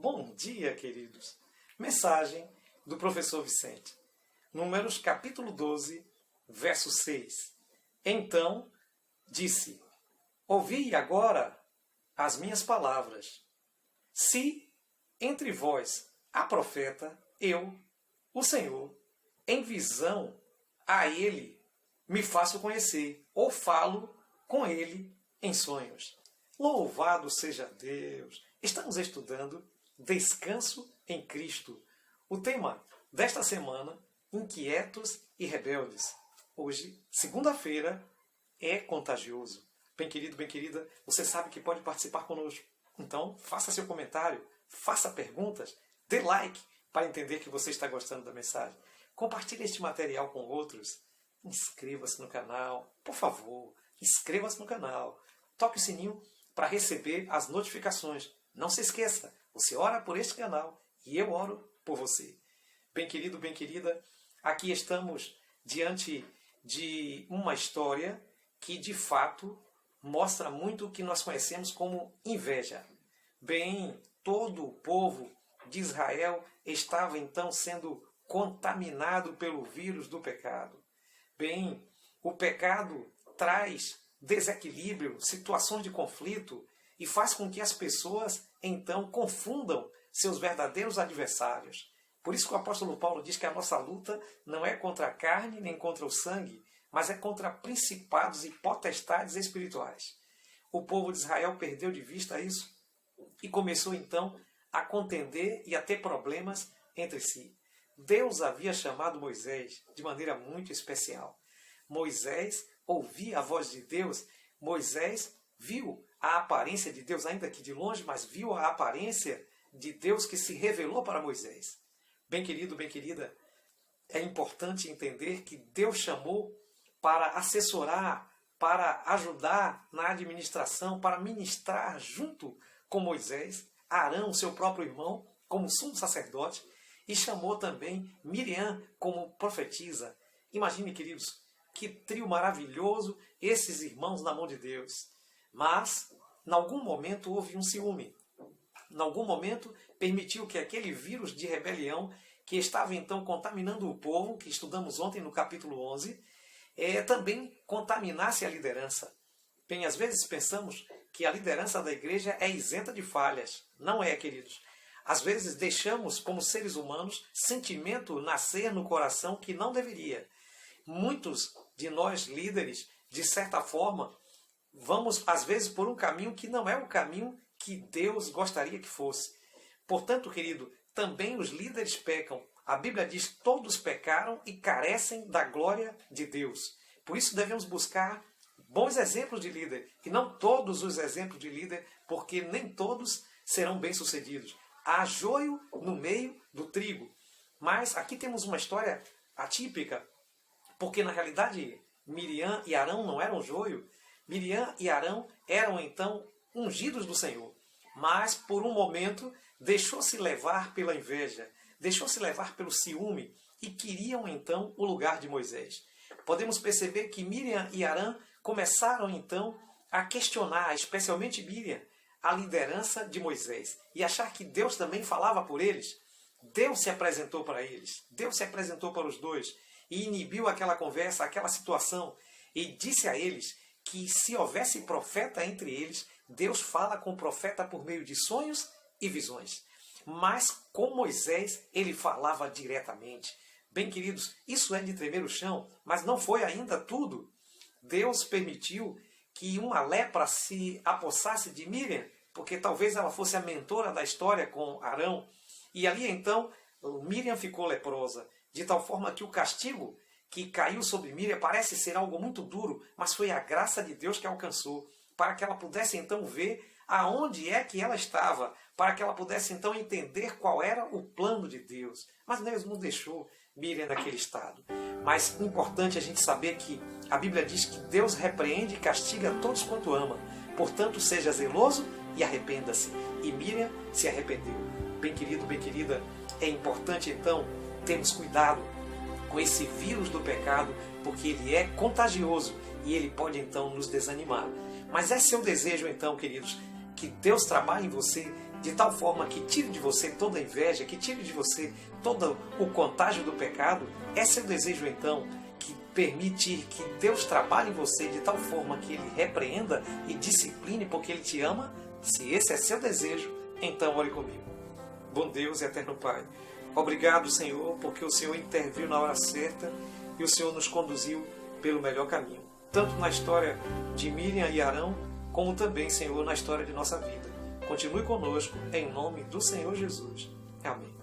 Bom dia, queridos. Mensagem do professor Vicente. Números capítulo 12, verso 6. Então disse: ouvi agora as minhas palavras. Se entre vós há profeta, eu, o Senhor, em visão a ele me faço conhecer, ou falo com ele em sonhos. Louvado seja Deus! Estamos estudando Descanso em Cristo. O tema desta semana, inquietos e rebeldes. Hoje, segunda-feira, é contagioso. Bem querido, bem querida, você sabe que pode participar conosco. Então, faça seu comentário, faça perguntas, dê like para entender que você está gostando da mensagem. Compartilhe este material com outros. Inscreva-se no canal, por favor, inscreva-se no canal. Toque o sininho para receber as notificações. Não se esqueça, você ora por este canal e eu oro por você. Bem querido, bem querida, aqui estamos diante de uma história que de fato mostra muito o que nós conhecemos como inveja. Bem, todo o povo de Israel estava então sendo contaminado pelo vírus do pecado. Bem, o pecado traz desequilíbrio, situações de conflito e faz com que as pessoas então confundam seus verdadeiros adversários. Por isso que o apóstolo Paulo diz que a nossa luta não é contra a carne nem contra o sangue, mas é contra principados e potestades espirituais. O povo de Israel perdeu de vista isso e começou então a contender e a ter problemas entre si. Deus havia chamado Moisés de maneira muito especial. Moisés ouvia a voz de Deus. Moisés viu a aparência de Deus, ainda que de longe, mas viu a aparência de Deus que se revelou para Moisés. Bem querido, bem querida, é importante entender que Deus chamou para assessorar, para ajudar na administração, para ministrar junto com Moisés, Arão, seu próprio irmão, como sumo sacerdote, e chamou também Miriam como profetisa. Imagine, queridos, que trio maravilhoso esses irmãos na mão de Deus. Mas, em algum momento, houve um ciúme. Em algum momento, permitiu que aquele vírus de rebelião, que estava então contaminando o povo, que estudamos ontem no capítulo 11, também contaminasse a liderança. Bem, às vezes pensamos que a liderança da igreja é isenta de falhas. Não é, queridos. Às vezes deixamos, como seres humanos, sentimento nascer no coração que não deveria. Muitos de nós, líderes, de certa forma, vamos, às vezes, por um caminho que não é o caminho que Deus gostaria que fosse. Portanto, querido, também os líderes pecam. A Bíblia diz que todos pecaram e carecem da glória de Deus. Por isso devemos buscar bons exemplos de líder, e não todos os exemplos de líder, porque nem todos serão bem-sucedidos. Há joio no meio do trigo. Mas aqui temos uma história atípica, porque na realidade Miriam e Arão não eram joio. Miriam e Arão eram então ungidos do Senhor. Mas por um momento deixou-se levar pela inveja, deixou-se levar pelo ciúme e queriam então o lugar de Moisés. Podemos perceber que Miriam e Arão começaram então a questionar, especialmente Miriam, a liderança de Moisés e achar que Deus também falava por eles. Deus se apresentou para eles, Deus se apresentou para os dois e inibiu aquela conversa, aquela situação, e disse a eles que se houvesse profeta entre eles, Deus fala com o profeta por meio de sonhos e visões. Mas com Moisés ele falava diretamente. Bem, queridos, isso é de tremer o chão, mas não foi ainda tudo. Deus permitiu que uma lepra se apossasse de Miriam, porque talvez ela fosse a mentora da história com Arão. E ali então Miriam ficou leprosa, de tal forma que o castigo que caiu sobre Miriam parece ser algo muito duro, mas foi a graça de Deus que a alcançou, para que ela pudesse então ver aonde é que ela estava, para que ela pudesse então entender qual era o plano de Deus. Mas Deus não deixou Miriam naquele estado. Mas é importante a gente saber que a Bíblia diz que Deus repreende e castiga todos quanto ama. Portanto, seja zeloso e arrependa-se. E Miriam se arrependeu. Bem querido, bem querida, é importante então termos cuidado com esse vírus do pecado, porque ele é contagioso e ele pode então nos desanimar. Mas é seu desejo então, queridos, que Deus trabalhe em você, de tal forma que tire de você toda a inveja, que tire de você todo o contágio do pecado? É seu desejo então que permitir que Deus trabalhe em você de tal forma que Ele repreenda e discipline porque Ele te ama? Se esse é seu desejo, então ore comigo. Bom Deus e eterno Pai, obrigado, Senhor, porque o Senhor interviu na hora certa e o Senhor nos conduziu pelo melhor caminho. Tanto na história de Miriam e Arão, como também, Senhor, na história de nossa vida. Continue conosco, em nome do Senhor Jesus. Amém.